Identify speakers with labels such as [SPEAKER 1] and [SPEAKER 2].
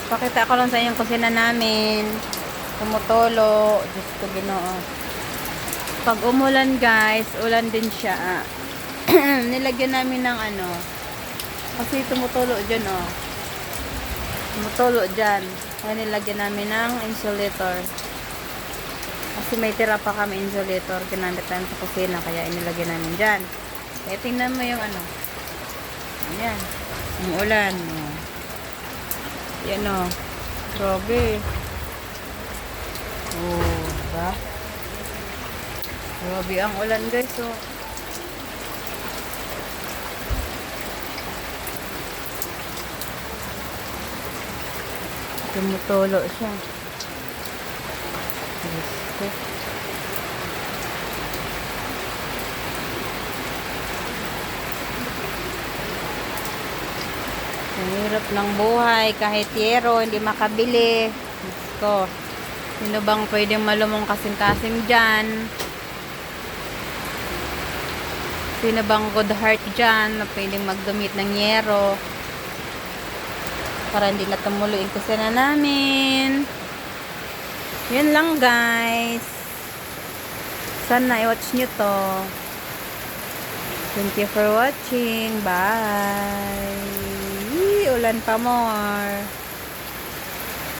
[SPEAKER 1] Pakita ko lang sa inyo yung kusina namin. Tumutulo. Diyos ko, Ginoo. Pag umulan, guys, ulan din siya. Nilagyan namin ng ano. Kasi tumutulo dyan, oh. Tumutulo dyan. Kaya nilagyan namin ng insulator. Kasi may tira pa kami insulator. Ginamit namin sa kusina. Kaya inilagyan namin dyan. Kaya tingnan mo yung ano. Ayan. Yung ulan. Oh. Yan o. Grabe. Oh, diba? Grabe ang ulan, guys. Oh. Tumutulo siya. Diyos ko. Ang hirap ng buhay. Kahit yero, hindi makabili. Diyos ko. Sino bang pwedeng malumong kasing-kasing dyan? Sino bang good heart dyan na pwedeng magdumit ng yero? Para hindi na tumulo yung kusina namin. Yun lang, guys. Sana i-watch nyo to. Thank you for watching. Bye. Ulan pa more.